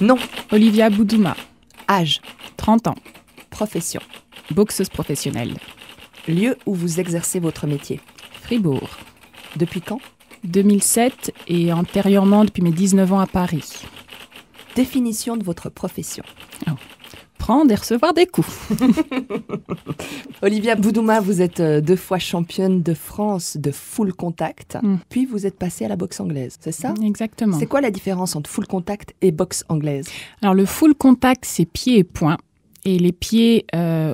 Nom. Olivia Boudouma. Âge. 30 ans. Profession. Boxeuse professionnelle. Lieu où vous exercez votre métier. Fribourg. Depuis quand? 2007 et antérieurement depuis mes 19 ans à Paris. Définition de votre profession. Prendre et recevoir des coups. Olivia Boudouma, vous êtes 2 fois championne de France de full contact, puis vous êtes passée à la boxe anglaise, c'est ça? Exactement. C'est quoi la différence entre full contact et boxe anglaise? Alors le full contact, c'est pieds et poings. Et les pieds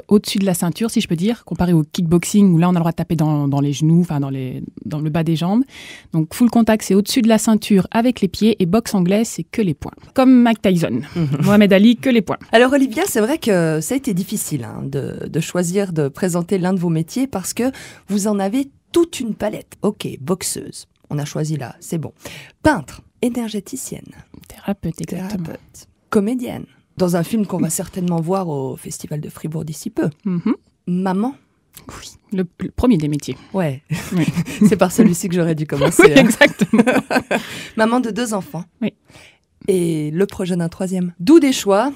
au-dessus de la ceinture, si je peux dire, comparé au kickboxing où là on a le droit de taper dans les genoux, enfin dans le bas des jambes. Donc full contact, c'est au-dessus de la ceinture avec les pieds, et boxe anglaise, c'est que les poings. Comme Mike Tyson, Mohamed Ali, que les poings. Alors Olivia, c'est vrai que ça a été difficile de choisir de présenter l'un de vos métiers parce que vous en avez toute une palette. Ok, boxeuse, on a choisi là, c'est bon. Peintre, énergéticienne, Thérapeute, exactement. thérapeute, comédienne. Dans un film qu'on va certainement voir au Festival de Fribourg d'ici peu. Maman. Oui, le premier des métiers. Ouais, Oui. c'est par celui-ci que j'aurais dû commencer. Oui, exactement. Maman de 2 enfants. Oui. Et le projet d'un 3e. D'où des choix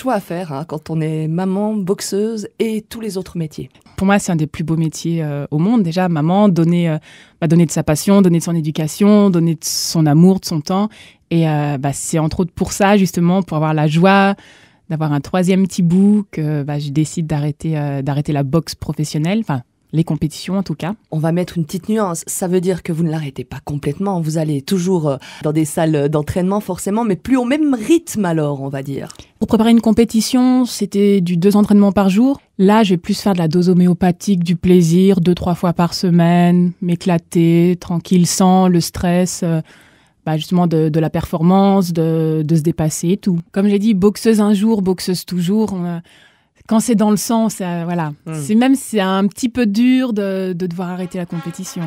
à faire quand on est maman, boxeuse et tous les autres métiers. Pour moi, c'est un des plus beaux métiers au monde. Déjà, maman, donner de sa passion, donner de son éducation, donner de son amour, de son temps. Et c'est entre autres pour ça, justement, pour avoir la joie d'avoir un 3e petit bout, que je décide d'arrêter la boxe professionnelle, enfin les compétitions en tout cas. On va mettre une petite nuance. Ça veut dire que vous ne l'arrêtez pas complètement. Vous allez toujours dans des salles d'entraînement forcément, mais plus au même rythme alors, on va dire. Pour préparer une compétition, c'était du 2 entraînements par jour. Là, je vais plus faire de la dose homéopathique, du plaisir, 2-3 fois par semaine, m'éclater, tranquille, sans le stress, justement de la performance, de se dépasser et tout. Comme j'ai dit, boxeuse un jour, boxeuse toujours. Quand c'est dans le sang, voilà. C'est un petit peu dur de devoir arrêter la compétition.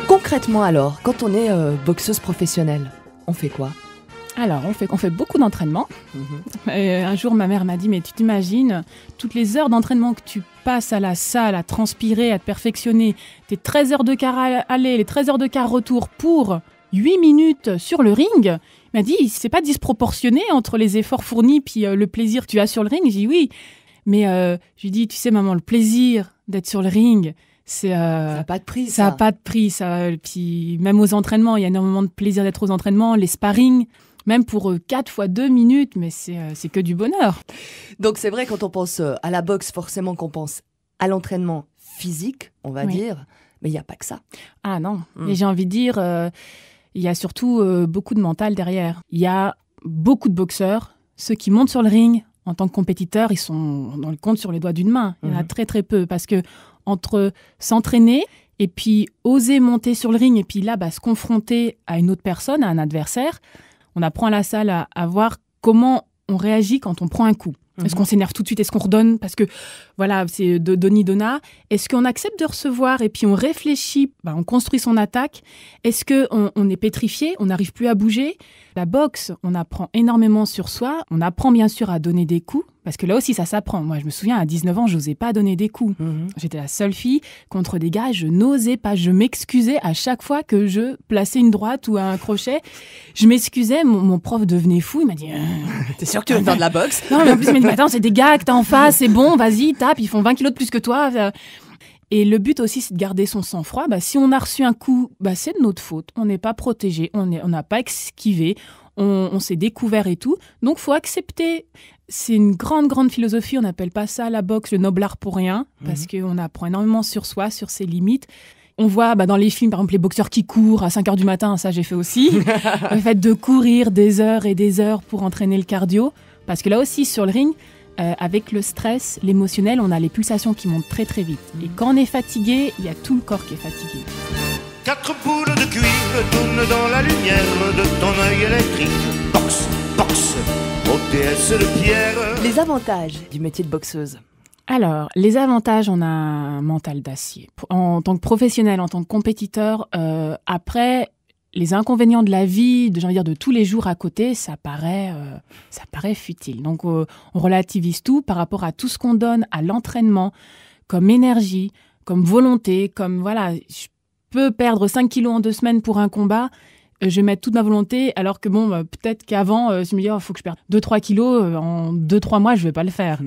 Concrètement alors, quand on est boxeuse professionnelle, on fait quoi? Alors, on fait beaucoup d'entraînement. Un jour, ma mère m'a dit, mais tu t'imagines toutes les heures d'entraînement que tu passes à la salle, à transpirer, à te perfectionner, tes 13 heures de quart aller, les 13 heures de quart retour pour 8 minutes sur le ring. Il m'a dit, c'est pas disproportionné entre les efforts fournis puis le plaisir que tu as sur le ring. J'ai dit oui, mais je lui dis, tu sais maman, le plaisir d'être sur le ring, ça n'a pas de prix. Ça n'a pas de prix. Puis même aux entraînements, il y a énormément de plaisir d'être aux entraînements, les sparring. Même pour 4 fois 2 minutes, mais c'est que du bonheur. Donc c'est vrai, quand on pense à la boxe, forcément qu'on pense à l'entraînement physique, on va dire, mais il n'y a pas que ça. Ah non, et j'ai envie de dire, il y a surtout beaucoup de mental derrière. Il y a beaucoup de boxeurs, ceux qui montent sur le ring en tant que compétiteurs, ils sont dans le compte sur les doigts d'une main. Il y en a très très peu, parce que entre s'entraîner et puis oser monter sur le ring et puis là, se confronter à une autre personne, à un adversaire, on apprend à la salle à voir comment on réagit quand on prend un coup. Est-ce qu'on s'énerve tout de suite? Est-ce qu'on redonne? Parce que, voilà, c'est de doni-dona. Est-ce qu'on accepte de recevoir et puis on réfléchit, on construit son attaque? Est-ce qu'on est pétrifié? On n'arrive plus à bouger? La boxe, on apprend énormément sur soi. On apprend bien sûr à donner des coups. Parce que là aussi, ça s'apprend. Moi, je me souviens, à 19 ans, je n'osais pas donner des coups. J'étais la seule fille contre des gars. Je n'osais pas. Je m'excusais à chaque fois que je plaçais une droite ou un crochet. Je m'excusais. Mon prof devenait fou. Il m'a dit... T'es sûr que tu veux faire de la boxe? Non, mais en plus, il m'a dit, attends, c'est des gars que t'as en face. C'est bon, vas-y, tape. Ils font 20 kilos de plus que toi. Et le but aussi, c'est de garder son sang-froid. Si on a reçu un coup, c'est de notre faute. On n'est pas protégé. On n'a pas esquivé. On s'est découvert et tout. Donc, faut accepter. C'est une grande, grande philosophie. On n'appelle pas ça la boxe, le noble art pour rien, parce qu'on apprend énormément sur soi, sur ses limites. On voit dans les films, par exemple, les boxeurs qui courent à 5 heures du matin, ça j'ai fait aussi. Le fait de courir des heures et des heures pour entraîner le cardio. Parce que là aussi, sur le ring, avec le stress, l'émotionnel, on a les pulsations qui montent très, très vite. Et quand on est fatigué, il y a tout le corps qui est fatigué. 4 boules de cuivre tournent dans la lumière de ton œil électrique. Boxe, boxe, OTS de pierre. Les avantages du métier de boxeuse. Alors, les avantages, on a un mental d'acier. En tant que professionnel, en tant que compétiteur, après, les inconvénients de la vie, de tous les jours à côté, ça paraît futile. Donc, on relativise tout par rapport à tout ce qu'on donne à l'entraînement, comme énergie, comme volonté, comme voilà, je peux perdre 5 kilos en 2 semaines pour un combat, je vais mettre toute ma volonté, alors que peut-être qu'avant, je me dis, il faut que je perde 2-3 kilos, en 2-3 mois, je vais pas le faire.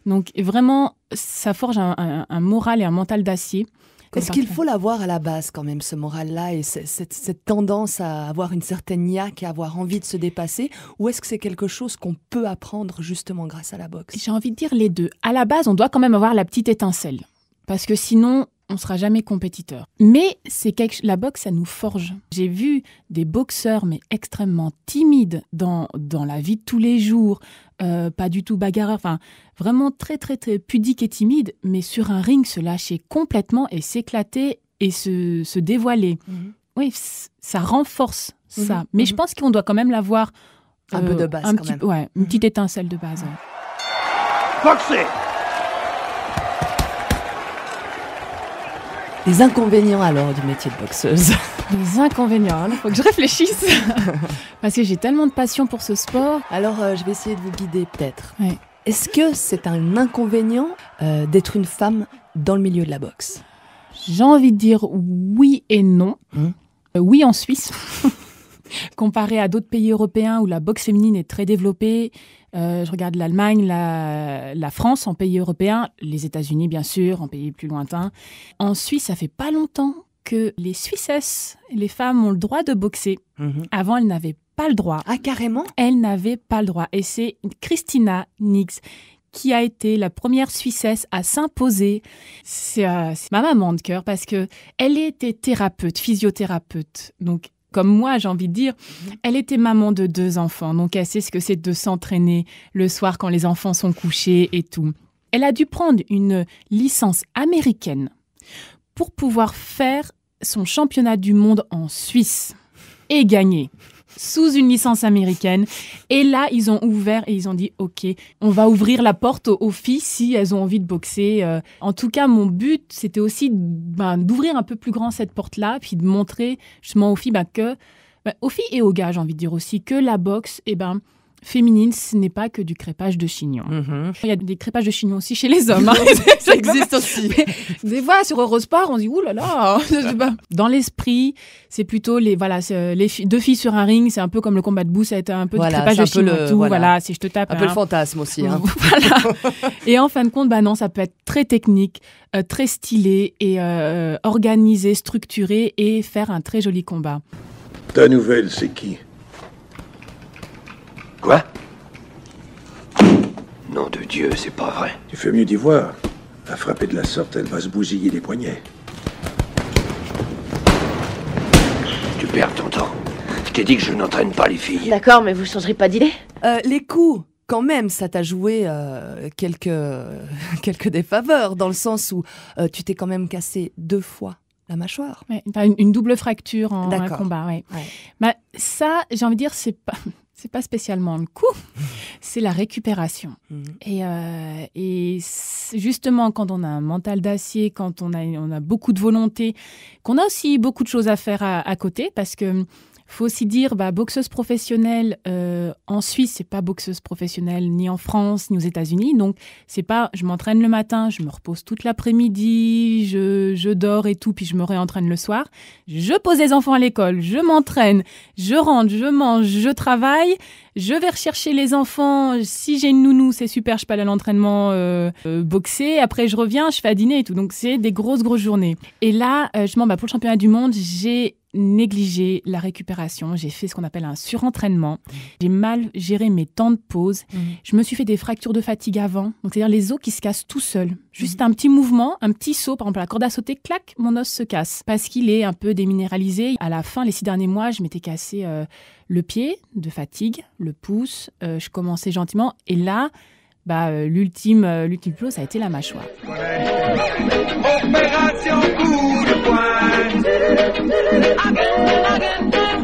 Donc vraiment, ça forge un moral et un mental d'acier. Est-ce qu'il faut l'avoir à la base quand même, ce moral-là, et cette tendance à avoir une certaine niaque et avoir envie de se dépasser, ou est-ce que c'est quelque chose qu'on peut apprendre justement grâce à la boxe? J'ai envie de dire les deux. À la base, on doit quand même avoir la petite étincelle, parce que sinon, on ne sera jamais compétiteur. Mais la boxe, ça nous forge. J'ai vu des boxeurs, mais extrêmement timides dans la vie de tous les jours, pas du tout bagarreurs, enfin vraiment très, très, très pudiques et timides, mais sur un ring, se lâcher complètement et s'éclater et se dévoiler. Oui, ça renforce ça. Mais je pense qu'on doit quand même l'avoir... un peu de base quand même. Ouais, une petite étincelle de base. Boxer. Les inconvénients alors du métier de boxeuse? Les inconvénients, il faut que je réfléchisse. Parce que j'ai tellement de passion pour ce sport. Alors, je vais essayer de vous guider peut-être. Ouais. Est-ce que c'est un inconvénient d'être une femme dans le milieu de la boxe? J'ai envie de dire oui et non. Oui en Suisse, comparé à d'autres pays européens où la boxe féminine est très développée. Je regarde l'Allemagne, la France en pays européen, les États-Unis bien sûr, en pays plus lointains. En Suisse, ça fait pas longtemps que les Suissesses, les femmes ont le droit de boxer. Avant, elles n'avaient pas le droit. Ah, carrément? Elles n'avaient pas le droit. Et c'est Christina Nix qui a été la première Suissesse à s'imposer. C'est ma maman de cœur parce que elle était thérapeute, physiothérapeute. Donc, comme moi, j'ai envie de dire, elle était maman de 2 enfants. Donc, elle sait ce que c'est de s'entraîner le soir quand les enfants sont couchés et tout. Elle a dû prendre une licence américaine pour pouvoir faire son championnat du monde en Suisse et gagner sous une licence américaine. Et là, ils ont ouvert et ils ont dit « Ok, on va ouvrir la porte aux filles si elles ont envie de boxer. » En tout cas, mon but, c'était aussi d'ouvrir un peu plus grand cette porte-là, puis de montrer justement aux filles aux filles et aux gars, j'ai envie de dire aussi, que la boxe, féminine, ce n'est pas que du crépage de chignon. Il y a des crépages de chignon aussi chez les hommes. Ça existe aussi. Mais des fois, sur Eurosport, on dit « Ouh là là !» Dans l'esprit, c'est plutôt les 2 filles sur un ring, c'est un peu comme le combat de boue, ça a été un peu du crépage de chignon et tout. Voilà, si je te tape. Un peu le fantasme aussi. Voilà. Et en fin de compte, non, ça peut être très technique, très stylé et organisé, structuré et faire un très joli combat. Ta nouvelle, c'est qui? Quoi? Nom de Dieu, c'est pas vrai. Tu fais mieux d'y voir. À frapper de la sorte, elle va se bousiller les poignets. Tu perds ton temps. Je t'ai dit que je n'entraîne pas les filles. D'accord, mais vous changerez pas d'idée? Les coups, quand même, ça t'a joué quelques défaveurs, dans le sens où tu t'es quand même cassé 2 fois la mâchoire. Ouais, une double fracture en un combat, ouais. Ça, j'ai envie de dire, c'est pas spécialement le coup, c'est la récupération. Et justement, quand on a un mental d'acier, quand on a beaucoup de volonté, qu'on a aussi beaucoup de choses à faire à côté, parce que faut aussi dire, boxeuse professionnelle en Suisse, c'est pas boxeuse professionnelle ni en France ni aux États-Unis. Donc c'est pas, je m'entraîne le matin, je me repose toute l'après-midi, je dors et tout, puis je me réentraîne le soir. Je pose les enfants à l'école, je m'entraîne, je rentre, je mange, je travaille. Je vais rechercher les enfants. Si j'ai une nounou, c'est super, je peux aller à l'entraînement boxer. Après, je reviens, je fais à dîner et tout. Donc, c'est des grosses journées. Et là, justement, pour le championnat du monde, j'ai négligé la récupération. J'ai fait ce qu'on appelle un surentraînement. J'ai mal géré mes temps de pause. Je me suis fait des fractures de fatigue avant. Donc, c'est-à-dire les os qui se cassent tout seuls. Juste un petit mouvement, un petit saut, par exemple, la corde à sauter, clac, mon os se casse. Parce qu'il est un peu déminéralisé. À la fin, les 6 derniers mois, je m'étais cassé le pied de fatigue, le pouce. Je commençais gentiment. Et là, l'ultime plot, ça a été la mâchoire. Opération coup de poing.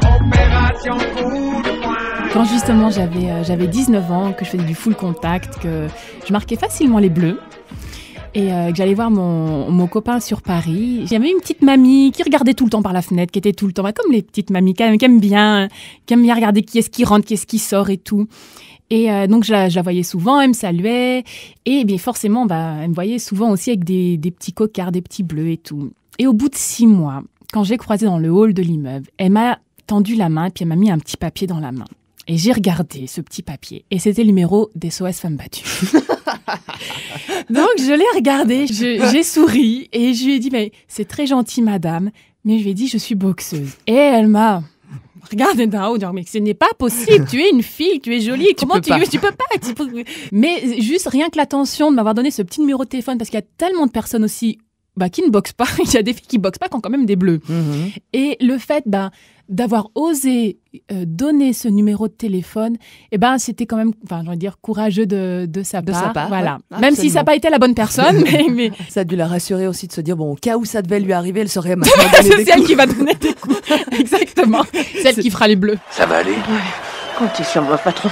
Opération coup de poing. Quand justement j'avais 19 ans, que je faisais du full contact, que je marquais facilement les bleus, et que j'allais voir mon copain sur Paris, j'avais une petite mamie qui regardait tout le temps par la fenêtre, qui était tout le temps, comme les petites mamies qui aiment bien regarder qui est-ce qui rentre, qui est-ce qui sort et tout. Et donc, je la voyais souvent, elle me saluait. Et bien forcément, elle me voyait souvent aussi avec des petits cocards, des petits bleus et tout. Et au bout de 6 mois, quand j'ai croisé dans le hall de l'immeuble, elle m'a tendu la main, puis elle m'a mis un petit papier dans la main. Et j'ai regardé ce petit papier. Et c'était le numéro d'SOS Femmes Battues. Donc, je l'ai regardé, j'ai souri. Et je lui ai dit, mais c'est très gentil, madame. Mais je lui ai dit, je suis boxeuse. Et elle m'a regardé d'en haut, mais ce n'est pas possible. Tu es une fille, tu es jolie. Comment tu peux pas. Mais juste rien que l'attention de m'avoir donné ce petit numéro de téléphone, parce qu'il y a tellement de personnes aussi qui ne boxent pas. Il y a des filles qui boxent pas, qui ont quand même des bleus. Mm-hmm. Et le fait d'avoir osé donner ce numéro de téléphone, c'était quand même, j'ai envie de dire, courageux de sa part. Voilà. Ouais, même si ça n'a pas été la bonne personne, mais... Ça a dû la rassurer aussi de se dire, au cas où ça devait lui arriver, elle saurait maintenant donner des coups. C'est elle qui va donner des coups. Exactement. C'est elle qui fera les bleus. Ça va aller? Ouais. Comptez sur moi, patron.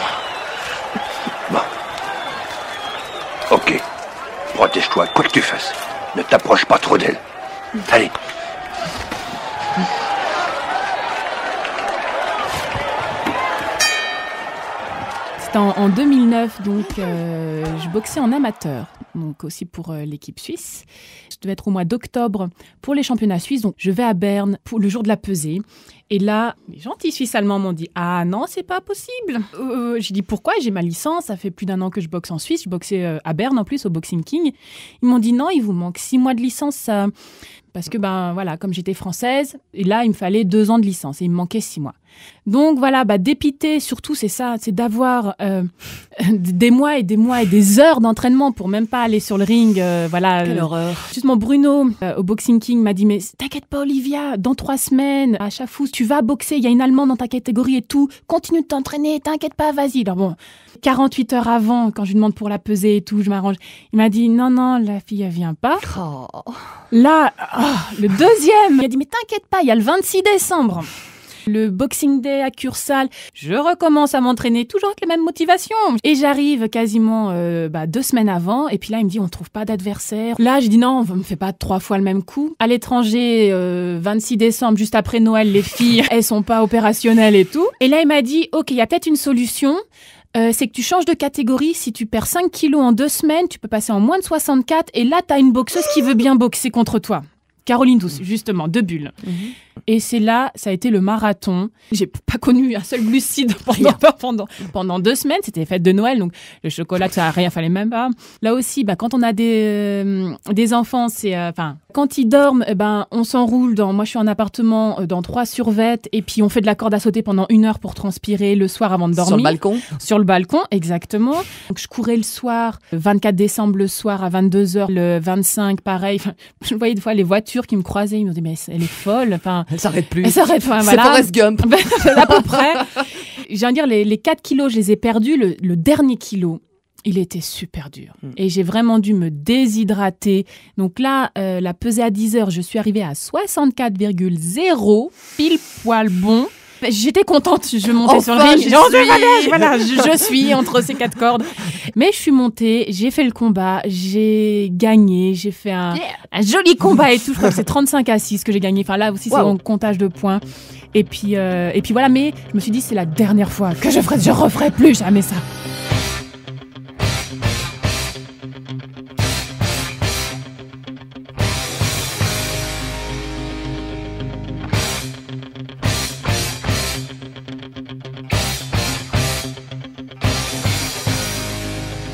Bon. Ok. Protège-toi, quoi que tu fasses. Ne t'approche pas trop d'elle. Allez. C'était en 2009, donc je boxais en amateur, donc aussi pour l'équipe suisse. Je devais être au mois d'octobre pour les championnats suisses, donc je vais à Berne pour le jour de la pesée. Et là, les gentils Suisses allemands m'ont dit « Ah non, c'est pas possible !» J'ai dit « Pourquoi ? J'ai ma licence, ça fait plus d'1 an que je boxe en Suisse. Je boxais à Berne en plus, au Boxing King. » Ils m'ont dit « Non, il vous manque 6 mois de licence. Ça... » Parce que, comme j'étais française, et là, il me fallait 2 ans de licence et il me manquait 6 mois. Donc voilà, dépiter, surtout, c'est ça, c'est d'avoir des mois et des heures d'entraînement pour même pas aller sur le ring. Quelle horreur. Justement, Bruno, au Boxing King, m'a dit « Mais t'inquiète pas, Olivia, dans 3 semaines, à Chafouz, tu vas boxer, il y a une Allemande dans ta catégorie et tout, continue de t'entraîner, t'inquiète pas, vas-y. » Alors 48 heures avant, quand je lui demande pour la pesée et tout, je m'arrange. Il m'a dit « Non, la fille, elle vient pas. Oh. » Là, le deuxième, il a dit « Mais t'inquiète pas, il y a le 26 décembre. » Le Boxing Day à Cursal, je recommence à m'entraîner, toujours avec la même motivation. Et j'arrive quasiment 2 semaines avant, et puis là, il me dit, on ne trouve pas d'adversaire. Là, je dis, non, on ne me fait pas 3 fois le même coup. À l'étranger, 26 décembre, juste après Noël, les filles, elles sont pas opérationnelles et tout. Et là, il m'a dit, ok, il y a peut-être une solution. C'est que tu changes de catégorie. Si tu perds 5 kilos en 2 semaines, tu peux passer en moins de 64. Et là, tu as une boxeuse qui veut bien boxer contre toi. Caroline Douce, justement, 2 bulles. Mm-hmm. Et c'est là, ça a été le marathon. J'ai pas connu un seul glucide pendant 2 semaines. C'était les fêtes de Noël, donc le chocolat, ça a rien, fallait même pas. Là aussi, quand on a des enfants, c'est, quand ils dorment, on s'enroule moi je suis en appartement dans 3 survêtes, et puis on fait de la corde à sauter pendant 1 heure pour transpirer le soir avant de dormir. Sur le balcon? Sur le balcon, exactement. Donc je courais le soir, 24 décembre le soir à 22h, le 25, pareil. Je voyais des fois les voitures qui me croisaient, ils me disaient, mais elle est folle. Elle s'arrête plus. Elle s'arrête, voilà. C'est Forrest Gump. À peu près. J'ai envie de dire, les 4 kilos, je les ai perdus. Le dernier kilo, il était super dur. Et j'ai vraiment dû me déshydrater. Donc là, la pesée à 10 heures, je suis arrivée à 64,0, pile poil bon. J'étais contente, je montais sur le ring. Je suis entre ces 4 cordes. Mais je suis montée, j'ai fait le combat, j'ai gagné, j'ai fait un joli combat et tout. Je crois que c'est 35-6 que j'ai gagné. Enfin là aussi, c'est en comptage de points. Et puis voilà, mais je me suis dit, c'est la dernière fois que je referai plus jamais ça.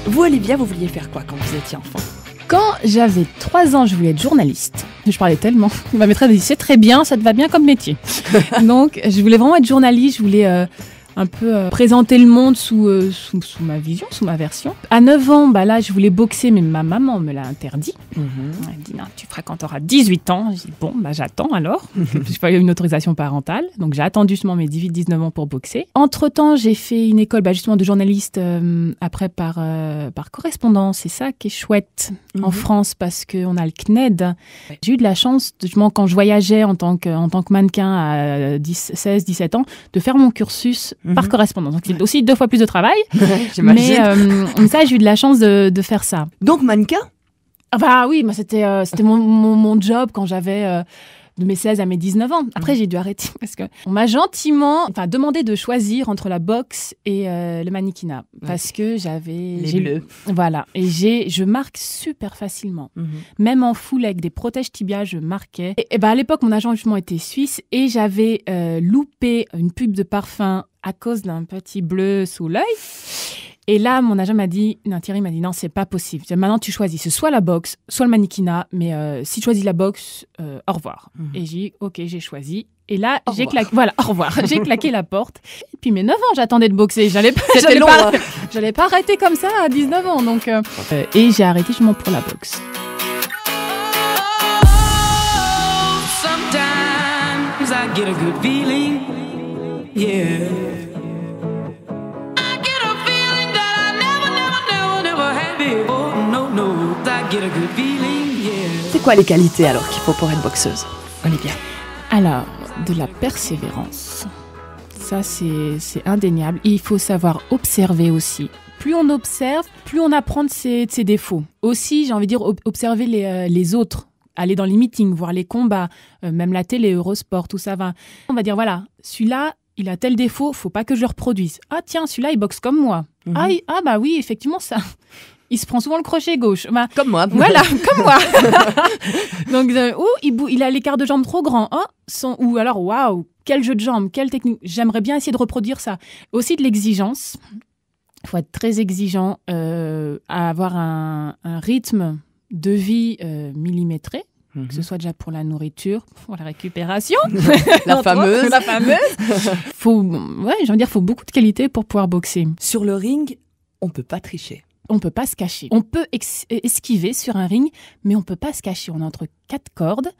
Vous, Olivia, vous vouliez faire quoi quand vous étiez enfant ? Quand j'avais 3 ans, je voulais être journaliste. Je parlais tellement. Ma maîtresse dit, c'est très bien, ça te va bien comme métier. Donc, je voulais vraiment être journaliste. Je voulais un peu présenter le monde sous ma vision, sous ma version. À 9 ans, là, je voulais boxer, mais ma maman me l'a interdit. Mm-hmm. Elle me dit, non, tu feras quand tu auras 18 ans. J'ai dit, bon, j'attends alors. J'ai pas eu une autorisation parentale. Donc, j'ai attendu justement mes 18-19 ans pour boxer. Entre-temps, j'ai fait une école justement de journaliste après par correspondance. C'est ça qui est chouette en France parce qu'on a le CNED. J'ai eu de la chance, justement, quand je voyageais en tant que mannequin à 16-17 ans, de faire mon cursus par correspondance. Donc, c'est aussi 2 fois plus de travail. Mais ça, j'ai eu de la chance de faire ça. Donc, mannequin ? Oui, c'était mon job quand j'avais de mes 16 à mes 19 ans. Après, j'ai dû arrêter parce qu'on m'a gentiment demandé de choisir entre la boxe et le mannequinat. Parce que Les bleus. Voilà. Et je marque super facilement. Même en full avec des protèges tibias, je marquais. Et à l'époque, mon agent justement était suisse et j'avais loupé une pub de parfum à cause d'un petit bleu sous l'œil. Et là, mon agent Thierry m'a dit, non, c'est pas possible. Maintenant, tu choisis, c'est soit la boxe, soit le mannequinat, mais si tu choisis la boxe, au revoir. Et j'ai dit, ok, j'ai choisi. Et là, j'ai claqué, au revoir. J'ai claqué la porte. Et puis, mes 9 ans, j'attendais de boxer. J'allais pas arrêter comme ça à 19 ans. Donc, et j'ai arrêté justement pour la boxe. Sometimes I get a good feeling, yeah. C'est quoi les qualités alors qu'il faut pour être boxeuse, Olivia? Alors, de la persévérance. Ça, c'est indéniable. Il faut savoir observer aussi. Plus on observe, plus on apprend de ses défauts. Aussi, j'ai envie de dire, observer les autres. Aller dans les meetings, voir les combats, même la télé, Eurosport, tout ça va. On va dire, voilà, celui-là, il a tel défaut, faut pas que je le reproduise. Ah tiens, celui-là, il boxe comme moi. Bah oui, effectivement, ça... Il se prend souvent le crochet gauche. Comme moi. Voilà, comme moi. Donc, il a l'écart de jambes trop grand. Ou alors, waouh, quel jeu de jambes, quelle technique. J'aimerais bien essayer de reproduire ça. Aussi de l'exigence. Il faut être très exigeant, à avoir un rythme de vie millimétré. Que ce soit déjà pour la nourriture, pour la récupération. La fameuse. Faut beaucoup de qualité pour pouvoir boxer. Sur le ring, on peut pas tricher. On peut pas se cacher. On peut esquiver sur un ring, mais on peut pas se cacher. On est entre 4 cordes.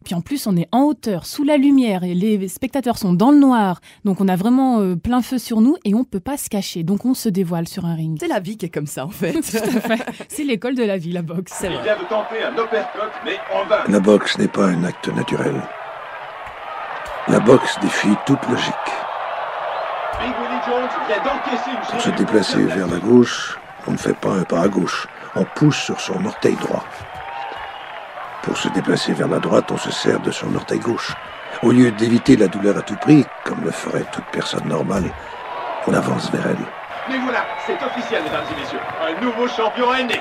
Puis en plus, on est en hauteur, sous la lumière. Et les spectateurs sont dans le noir. Donc on a vraiment plein feu sur nous et on peut pas se cacher. Donc on se dévoile sur un ring. C'est la vie qui est comme ça, en fait. Tout à fait. C'est l'école de la vie, la boxe. C'est vrai. Il vient de tenter un uppercut, mais en vain. La boxe n'est pas un acte naturel. La boxe défie toute logique. Pour se déplacer vers la gauche, on ne fait pas un pas à gauche, on pousse sur son orteil droit. Pour se déplacer vers la droite, on se sert de son orteil gauche. Au lieu d'éviter la douleur à tout prix, comme le ferait toute personne normale, on avance vers elle. Mais voilà, c'est officiel, mesdames et messieurs. Un nouveau champion est né.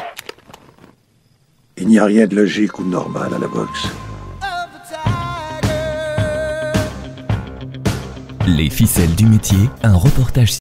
Il n'y a rien de logique ou de normal à la boxe. Les ficelles du métier, un reportage